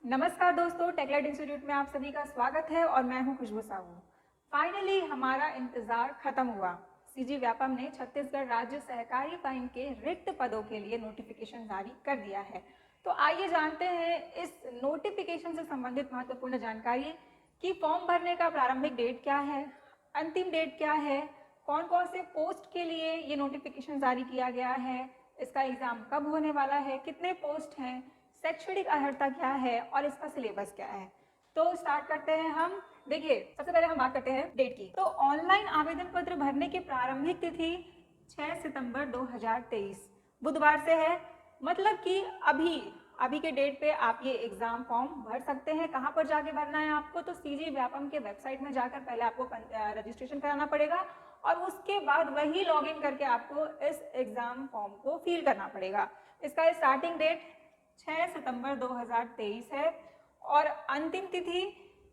नमस्कार दोस्तों, टेकलाइट इंस्टीट्यूट में आप सभी का स्वागत है और मैं हूं खुशबू साहू। फाइनली हमारा इंतजार खत्म हुआ। सीजी व्यापम ने छत्तीसगढ़ राज्य सहकारी बैंक के रिक्त पदों के लिए नोटिफिकेशन जारी कर दिया है। तो आइए जानते हैं इस नोटिफिकेशन से संबंधित महत्वपूर्ण जानकारी कि फॉर्म भरने का प्रारंभिक डेट क्या है, अंतिम डेट क्या है, कौन कौन से पोस्ट के लिए ये नोटिफिकेशन जारी किया गया है, इसका एग्जाम कब होने वाला है, कितने पोस्ट हैं, शैक्षणिक अर्हता क्या है और इसका सिलेबस क्या है। तो स्टार्ट करते हैं हम। देखिए, सबसे पहले हम बात करते हैं डेट की। तो ऑनलाइन आवेदन पत्र भरने की प्रारंभिक तिथि 6 सितंबर 2023 बुधवार से है। मतलब कि अभी के डेट पे आप ये एग्जाम फॉर्म भर सकते हैं। कहाँ पर जाके भरना है आपको? तो सीजी व्यापम के वेबसाइट में जाकर पहले आपको रजिस्ट्रेशन कराना पड़ेगा और उसके बाद वही लॉगिन करके आपको इस एग्जाम फॉर्म को फिल करना पड़ेगा। इसका स्टार्टिंग डेट 6 सितंबर 2023 है और अंतिम तिथि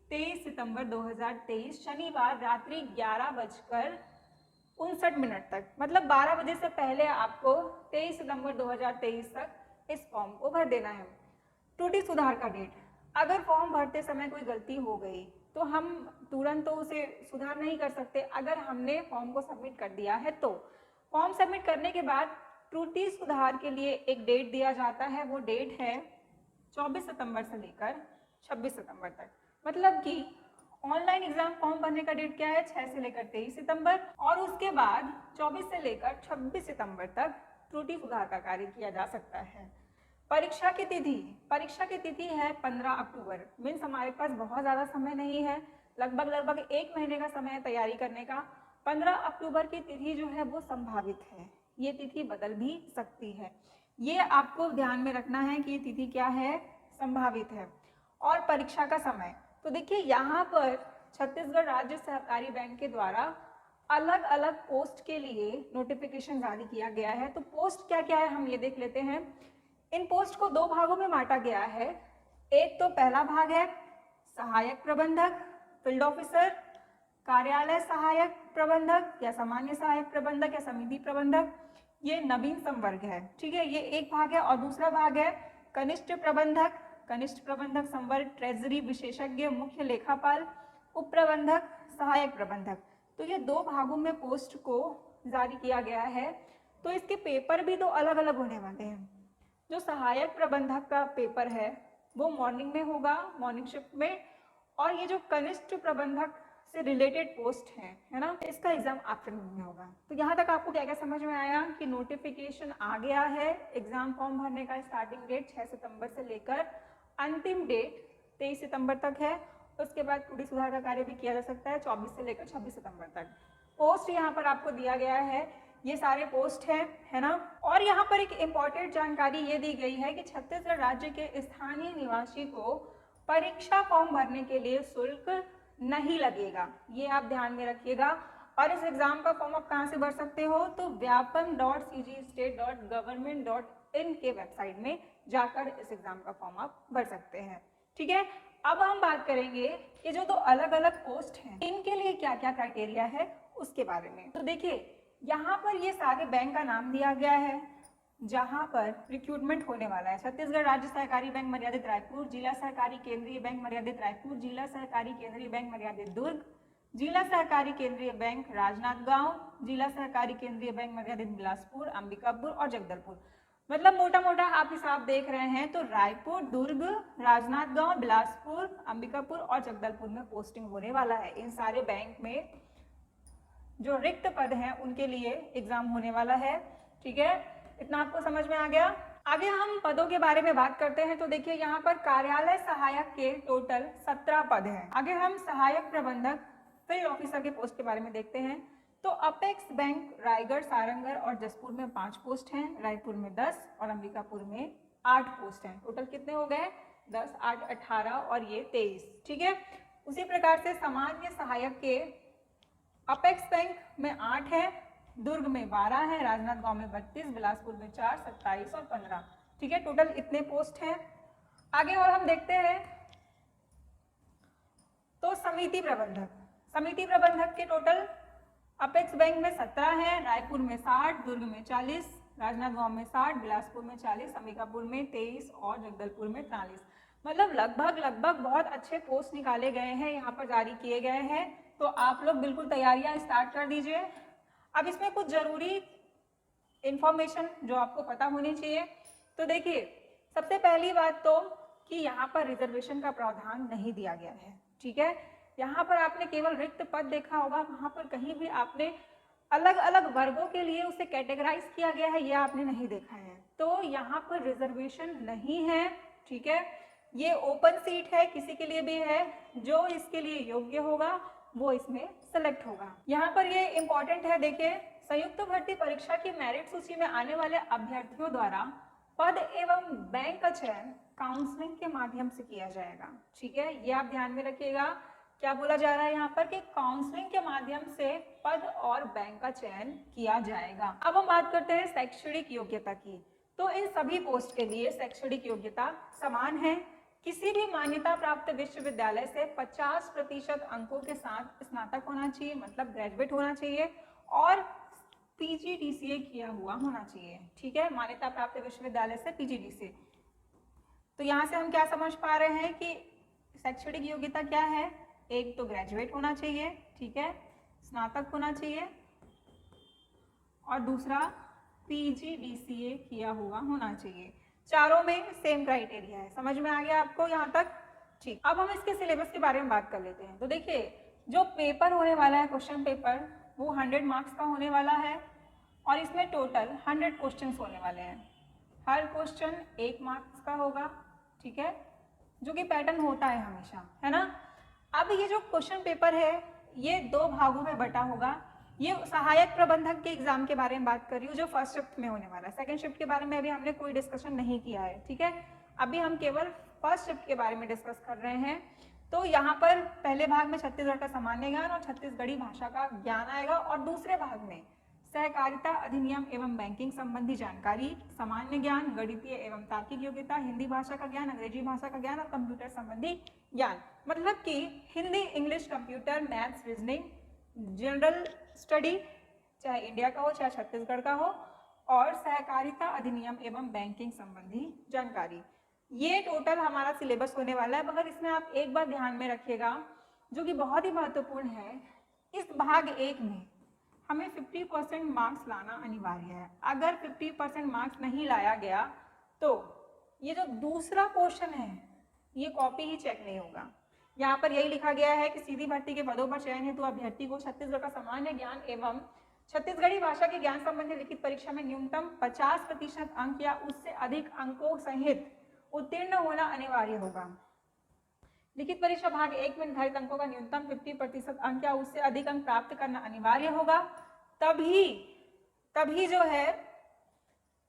23 सितंबर 2023 शनिवार रात्रि 11:59 तक, मतलब 12 बजे से पहले आपको 23 सितंबर 2023 तक इस फॉर्म को भर देना है। त्रुटि सुधार का डेट, अगर फॉर्म भरते समय कोई गलती हो गई तो हम तुरंत तो उसे सुधार नहीं कर सकते। अगर हमने फॉर्म को सबमिट कर दिया है तो फॉर्म सबमिट करने के बाद त्रुटि सुधार के लिए एक डेट दिया जाता है। वो डेट है 24 सितंबर से लेकर 26 सितंबर तक। मतलब कि ऑनलाइन एग्जाम फॉर्म भरने का डेट क्या है? 6 से लेकर 23 सितंबर और उसके बाद 24 से लेकर 26 सितंबर तक त्रुटि सुधार का कार्य किया जा सकता है। परीक्षा की तिथि है 15 अक्टूबर। मीन्स हमारे पास बहुत ज़्यादा समय नहीं है, लगभग 1 महीने का समय है तैयारी करने का। 15 अक्टूबर की तिथि जो है वो संभावित है, ये तिथि बदल भी सकती है। ये आपको ध्यान में रखना है कि ये तिथि क्या है? संभावित है। और परीक्षा का समय, तो देखिए यहाँ पर छत्तीसगढ़ राज्य सहकारी बैंक के द्वारा अलग अलग पोस्ट के लिए नोटिफिकेशन जारी किया गया है। तो पोस्ट क्या क्या है हम ये देख लेते हैं। इन पोस्ट को 2 भागों में बांटा गया है। एक तो पहला भाग है सहायक प्रबंधक, फील्ड ऑफिसर, कार्यालय सहायक प्रबंधक या सामान्य सहायक प्रबंधक या समिति प्रबंधक, ये नवीन संवर्ग है। ठीक है, ये एक भाग है। और दूसरा भाग है कनिष्ठ प्रबंधक संवर्ग, ट्रेजरी विशेषज्ञ, मुख्य लेखापाल, उप प्रबंधक, सहायक प्रबंधक। तो ये 2 भागों में पोस्ट को जारी किया गया है। तो इसके पेपर भी 2 अलग अलग होने वाले हैं। जो सहायक प्रबंधक का पेपर है वो मॉर्निंग में होगा, मॉर्निंग शिफ्ट में, और ये जो कनिष्ठ प्रबंधक से रिलेटेड पोस्ट है ना, इसका एग्जाम आफ्टरनून में होगा। तो यहाँ तक आपको क्या क्या समझ में आया कि नोटिफिकेशन आ गया है। एग्जाम फॉर्म भरने का स्टार्टिंग डेट 6 सितंबर से लेकर अंतिम डेट 23 सितंबर तक है। उसके बाद त्रुटि सुधार का कार्य भी किया जा सकता है 24 से लेकर 26 सितंबर तक। पोस्ट यहाँ पर आपको दिया गया है, ये सारे पोस्ट है ना। और यहाँ पर एक इम्पॉर्टेंट जानकारी ये दी गई है कि छत्तीसगढ़ राज्य के स्थानीय निवासी को परीक्षा फॉर्म भरने के लिए शुल्क नहीं लगेगा, ये आप ध्यान में रखिएगा। और इस एग्जाम का फॉर्म आप कहाँ से भर सकते हो? तो vyapam.cgstate.government.in के वेबसाइट में जाकर इस एग्जाम का फॉर्म आप भर सकते हैं। ठीक है, अब हम बात करेंगे कि जो 2 अलग अलग पोस्ट हैं इनके लिए क्या क्या क्राइटेरिया है उसके बारे में। तो देखिए यहाँ पर ये सारे बैंक का नाम दिया गया है जहाँ पर रिक्रूटमेंट होने वाला है। छत्तीसगढ़ राज्य सहकारी बैंक मर्यादित रायपुर, जिला सहकारी केंद्रीय बैंक मर्यादित रायपुर, जिला सहकारी केंद्रीय बैंक मर्यादित दुर्ग, जिला सहकारी केंद्रीय बैंक राजनांदगांव, जिला सहकारी केंद्रीय बैंक मर्यादित बिलासपुर, अंबिकापुर और जगदलपुर। मतलब मोटा मोटा आप हिसाब देख रहे हैं तो रायपुर, दुर्ग, राजनांदगांव, बिलासपुर, अंबिकापुर और जगदलपुर में पोस्टिंग होने वाला है। इन सारे बैंक में जो रिक्त पद हैं उनके लिए एग्जाम होने वाला है। ठीक है, इतना आपको समझ में आ गया। आगे हम पदों के बारे में बात करते हैं। तो देखिए यहाँ पर कार्यालय सहायक के टोटल 17 पद हैं। आगे हम सहायक प्रबंधक फील्ड ऑफिसर के पोस्ट के बारे में देखते हैं। तो अपेक्स बैंक रायगढ़, सारंगढ़ और जसपुर में 5 पोस्ट हैं, रायपुर में 10 और अंबिकापुर में 8 पोस्ट हैं। टोटल कितने हो गए? 10, 8, 18 और ये 23। ठीक है, उसी प्रकार से सामान्य सहायक के अपेक्स बैंक में 8 है, दुर्ग में 12 है, राजनांदगांव में 32, बिलासपुर में 4, 27 और 15। ठीक है, टोटल इतने पोस्ट हैं। आगे और हम देखते हैं तो समिति प्रबंधक के टोटल अपेक्स बैंक में 17 है, रायपुर में 60, दुर्ग में 40, राजनांदगांव में 60, बिलासपुर में 40, अंबिकापुर में 23 और जगदलपुर में 43। मतलब लगभग बहुत अच्छे पोस्ट निकाले गए हैं, यहाँ पर जारी किए गए हैं। तो आप लोग बिल्कुल तैयारियां स्टार्ट कर दीजिए। अब इसमें कुछ जरूरी इंफॉर्मेशन जो आपको पता होनी चाहिए। तो देखिए, सबसे पहली बात तो कि यहाँ पर रिजर्वेशन का प्रावधान नहीं दिया गया है, ठीक है। यहाँ पर आपने केवल रिक्त पद देखा होगा, वहाँ पर कहीं भी आपने अलग अलग वर्गों के लिए उसे कैटेगराइज किया गया है, ये आपने नहीं देखा है। तो यहाँ पर रिजर्वेशन नहीं है, ठीक है। ये ओपन सीट है, किसी के लिए भी है, जो इसके लिए योग्य होगा वो इसमें सेलेक्ट होगा। यहाँ पर ये इंपॉर्टेंट है, देखिए, संयुक्त भर्ती परीक्षा की मेरिट सूची में आने वाले अभ्यर्थियों द्वारा पद एवं बैंक का चयन काउंसलिंग के माध्यम से किया जाएगा, ठीक है। ये आप ध्यान में रखिएगा, क्या बोला जा रहा है यहाँ पर कि काउंसलिंग के माध्यम से पद और बैंक का चयन किया जाएगा। अब हम बात करते हैं शैक्षणिक योग्यता की। तो इन सभी पोस्ट के लिए शैक्षणिक योग्यता समान है। किसी भी मान्यता प्राप्त विश्वविद्यालय से 50% अंकों के साथ स्नातक होना चाहिए, मतलब ग्रेजुएट होना चाहिए, और पीजीडीसीए किया हुआ होना चाहिए, ठीक है। मान्यता प्राप्त विश्वविद्यालय से पीजीडीसीए। तो यहाँ से हम क्या समझ पा रहे हैं कि शैक्षणिक योग्यता क्या है, एक तो ग्रेजुएट होना चाहिए, ठीक है, स्नातक होना चाहिए, और दूसरा पीजीडीसीए किया हुआ होना चाहिए। चारों में सेम क्राइटेरिया है, समझ में आ गया आपको यहाँ तक? ठीक, अब हम इसके सिलेबस के बारे में बात कर लेते हैं। तो देखिए, जो पेपर होने वाला है, क्वेश्चन पेपर, वो 100 मार्क्स का होने वाला है, और इसमें टोटल 100 क्वेश्चन होने वाले हैं। हर क्वेश्चन 1 मार्क्स का होगा, ठीक है, जो कि पैटर्न होता है हमेशा, है ना। अब ये जो क्वेश्चन पेपर है, ये 2 भागों में बटा होगा। ये सहायक प्रबंधक के एग्जाम के बारे में बात कर रही हूँ, जो फर्स्ट शिफ्ट में होने वाला है। सेकंड शिफ्ट के बारे में अभी हमने कोई डिस्कशन नहीं किया है, ठीक है। अभी हम केवल फर्स्ट शिफ्ट के बारे में डिस्कस कर रहे हैं। तो यहाँ पर पहले भाग में छत्तीसगढ़ का सामान्य ज्ञान और छत्तीसगढ़ी भाषा का ज्ञान आएगा, और दूसरे भाग में सहकारिता अधिनियम एवं बैंकिंग संबंधी जानकारी, सामान्य ज्ञान, गणितीय एवं तार्किक योग्यता, हिंदी भाषा का ज्ञान, अंग्रेजी भाषा का ज्ञान और कंप्यूटर संबंधी ज्ञान। मतलब कि Hindi, English, computer, maths, reasoning, general study, चाहे इंडिया का हो चाहे छत्तीसगढ़ का हो, और सहकारिता अधिनियम एवं बैंकिंग संबंधी जानकारी। ये टोटल हमारा सिलेबस होने वाला है। मगर इसमें आप एक बार ध्यान में रखिएगा, जो कि बहुत ही महत्वपूर्ण है, इस भाग 1 में हमें 50% मार्क्स लाना अनिवार्य है। अगर 50% मार्क्स नहीं लाया गया तो ये जो दूसरा क्वेश्चन है, ये कॉपी ही चेक नहीं होगा। यहाँ पर यही लिखा गया है कि सीधी भर्ती के पदों पर चयन हेतु अभ्यर्थी को छत्तीसगढ़ का सामान्य ज्ञान एवं छत्तीसगढ़ी भाषा के ज्ञान संबंधी लिखित परीक्षा में न्यूनतम 50% अंक या उससे अधिक अंकों सहित उत्तीर्ण होना अनिवार्य होगा। लिखित परीक्षा भाग 1 में निर्धारित अंकों का न्यूनतम 50% अंक या उससे अधिक अंक प्राप्त करना अनिवार्य होगा। तभी जो है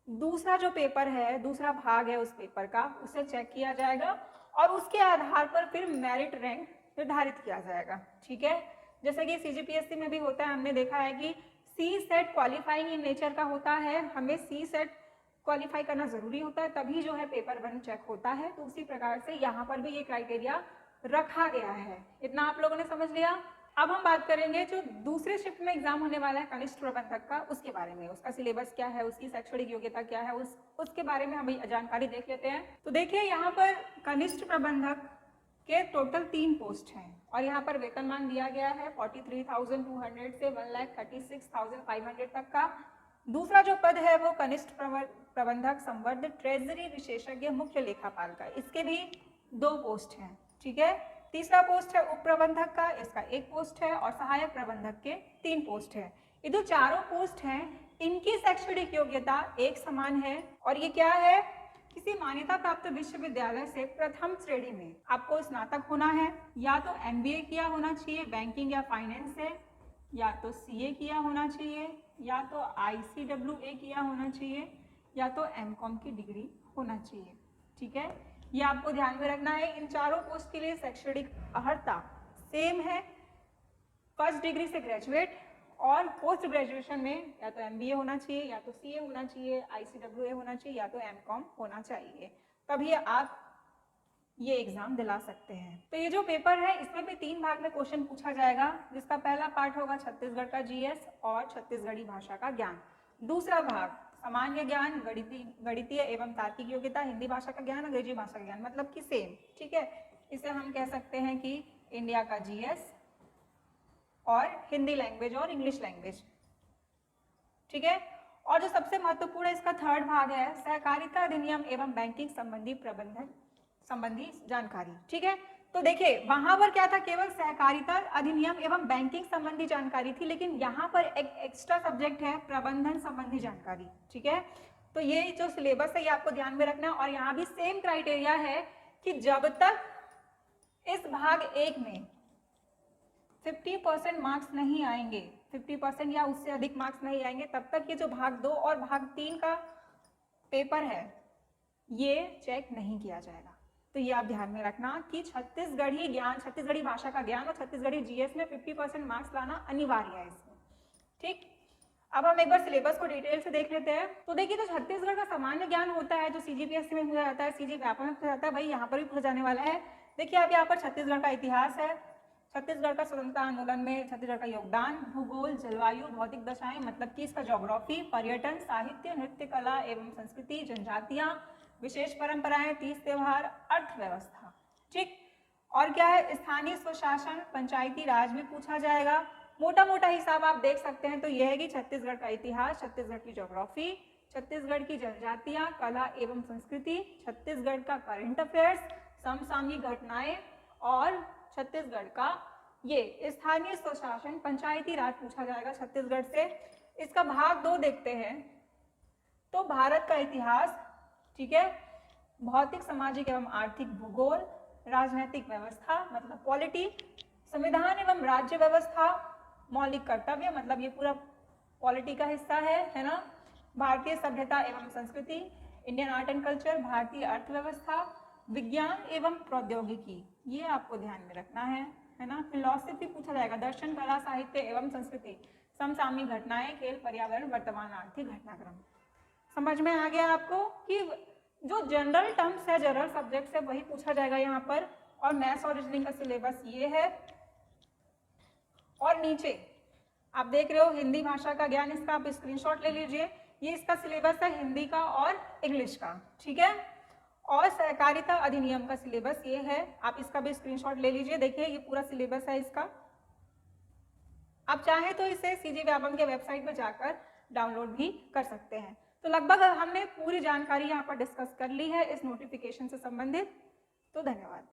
दूसरा जो पेपर है, दूसरा भाग है उस पेपर का, उसे चेक किया जाएगा और उसके आधार पर फिर मेरिट रैंक निर्धारित किया जाएगा, ठीक है। जैसे कि सीजीपीएससी में भी होता है, हमने देखा है कि सी सेट क्वालिफाइंग इन नेचर का होता है, हमें सी सेट क्वालिफाई करना जरूरी होता है, तभी जो है पेपर 1 चेक होता है। तो उसी प्रकार से यहाँ पर भी ये क्राइटेरिया रखा गया है। इतना आप लोगों ने समझ लिया। अब हम बात करेंगे जो दूसरे शिफ्ट में एग्जाम होने वाला है कनिष्ठ प्रबंधक का, उसके बारे में, उसका सिलेबस क्या है, उसकी शैक्षणिक योग्यता क्या है, उसके बारे में हम जानकारी देख लेते हैं। तो देखिए, यहाँ पर कनिष्ठ प्रबंधक के टोटल 3 पोस्ट हैं और यहाँ पर वेतनमान दिया गया है 43,200 से 1,36,500 तक का। दूसरा जो पद है वो कनिष्ठ प्रबंधक संवर्ध ट्रेजरी विशेषज्ञ मुख्य लेखापाल का, इसके भी 2 पोस्ट हैं, ठीक है। तीसरा पोस्ट है उप प्रबंधक का, इसका 1 पोस्ट है, और सहायक प्रबंधक के 3 पोस्ट है। ये जो चारों पोस्ट हैं, इनकी शैक्षणिक योग्यता एक समान है, और ये क्या है, किसी मान्यता प्राप्त विश्वविद्यालय से प्रथम श्रेणी में आपको स्नातक होना है, या तो MBA किया होना चाहिए बैंकिंग या फाइनेंस से, या तो CA किया होना चाहिए, या तो ICWA किया होना चाहिए, या तो MCOM की डिग्री होना चाहिए, ठीक है। ये आपको ध्यान में रखना है। इन चारों पोस्ट के लिए शैक्षणिक अर्हता सेम है, फर्स्ट डिग्री से ग्रेजुएट, और पोस्ट ग्रेजुएशन में या तो MBA होना चाहिए, या तो CA होना चाहिए, ICWA होना चाहिए, या तो MCOM होना चाहिए, तभी आप ये एग्जाम दिला सकते हैं। तो ये जो पेपर है, इसमें भी 3 भाग में क्वेश्चन पूछा जाएगा, जिसका पहला पार्ट होगा छत्तीसगढ़ का GS और छत्तीसगढ़ी भाषा का ज्ञान। दूसरा भाग सामान्य ज्ञान, गणितीय एवं तार्किक योग्यता, हिंदी भाषा का ज्ञान, अंग्रेजी भाषा का ज्ञान, मतलब कि सेम, ठीक है। इसे हम कह सकते हैं कि इंडिया का जीएस और हिंदी लैंग्वेज और इंग्लिश लैंग्वेज, ठीक है। और जो सबसे महत्वपूर्ण इसका थर्ड भाग है, सहकारिता अधिनियम एवं बैंकिंग संबंधी प्रबंधन संबंधी जानकारी, ठीक है। तो देखिए वहां पर क्या था, केवल सहकारिता अधिनियम एवं बैंकिंग संबंधी जानकारी थी, लेकिन यहाँ पर एक एक्स्ट्रा सब्जेक्ट है प्रबंधन संबंधी जानकारी, ठीक है। तो ये जो सिलेबस है ये आपको ध्यान में रखना है। और यहाँ भी सेम क्राइटेरिया है कि जब तक इस भाग 1 में 50% मार्क्स नहीं आएंगे, 50% या उससे अधिक मार्क्स नहीं आएंगे, तब तक ये जो भाग 2 और भाग 3 का पेपर है ये चेक नहीं किया जाएगा। तो ये आप ध्यान में रखना कि छत्तीसगढ़ी ज्ञान, छत्तीसगढ़ी भाषा का ज्ञान और छत्तीसगढ़ी जीएस में 50% मार्क्स लाना अनिवार्य है इसमें, ठीक। अब हम एक बार सिलेबस को डिटेल से देख लेते हैं। तो देखिए जो छत्तीसगढ़ का सामान्य ज्ञान होता है, जो सीजीपीएससी में पूछा जाता है, सीजी व्यापक में पूछा जाता है, भाई यहाँ पर भी पूछा जाने वाला है। देखिए अब यहाँ पर छत्तीसगढ़ का इतिहास है, छत्तीसगढ़ का स्वतंत्रता आंदोलन में छत्तीसगढ़ का योगदान, भूगोल, जलवायु, भौतिक दशाएं, मतलब कि इसका ज्योग्राफी, पर्यटन, साहित्य, नृत्य कला एवं संस्कृति, जनजातियां, विशेष परंपराएं, तीज त्योहार, अर्थव्यवस्था, ठीक। और क्या है, स्थानीय स्वशासन, पंचायती राज भी पूछा जाएगा। मोटा मोटा हिसाब आप देख सकते हैं तो यह है कि छत्तीसगढ़ का इतिहास, छत्तीसगढ़ की ज्योग्राफी, छत्तीसगढ़ की जनजातियां, कला एवं संस्कृति, छत्तीसगढ़ का करंट अफेयर्स, समसामयिक घटनाएं और छत्तीसगढ़ का ये स्थानीय स्वशासन, पंचायती राज पूछा जाएगा छत्तीसगढ़ से। इसका भाग 2 देखते हैं तो भारत का इतिहास, ठीक है, भौतिक, सामाजिक एवं आर्थिक, भूगोल, राजनीतिक व्यवस्था मतलब पॉलिटी, संविधान एवं राज्य व्यवस्था, मौलिक कर्तव्य मतलब ये पूरा पॉलिटी का हिस्सा है ना, भारतीय सभ्यता एवं संस्कृति, इंडियन आर्ट एंड कल्चर, भारतीय अर्थव्यवस्था, विज्ञान एवं प्रौद्योगिकी, ये आपको ध्यान में रखना है ना। फिलॉसफी पूछा जाएगा, दर्शन, कला, साहित्य एवं संस्कृति, समसामयिक घटनाएं, खेल, पर्यावरण, वर्तमान आर्थिक घटनाक्रम। समझ में आ गया आपको कि जो जनरल टर्म्स है, जनरल सब्जेक्ट्स है, वही पूछा जाएगा यहाँ पर। और मैथ्स और रीजनिंग का सिलेबस ये है। और नीचे आप देख रहे हो हिंदी भाषा का ज्ञान, इसका आप स्क्रीनशॉट ले लीजिए, ये इसका सिलेबस है हिंदी का और इंग्लिश का, ठीक है। और सहकारिता अधिनियम का सिलेबस ये है, आप इसका भी स्क्रीनशॉट ले लीजिए। देखिए ये पूरा सिलेबस है इसका, आप चाहे तो इसे सीजी व्यापम के वेबसाइट पर जाकर डाउनलोड भी कर सकते हैं। तो लगभग हमने पूरी जानकारी यहाँ पर डिस्कस कर ली है इस नोटिफिकेशन से संबंधित। तो धन्यवाद।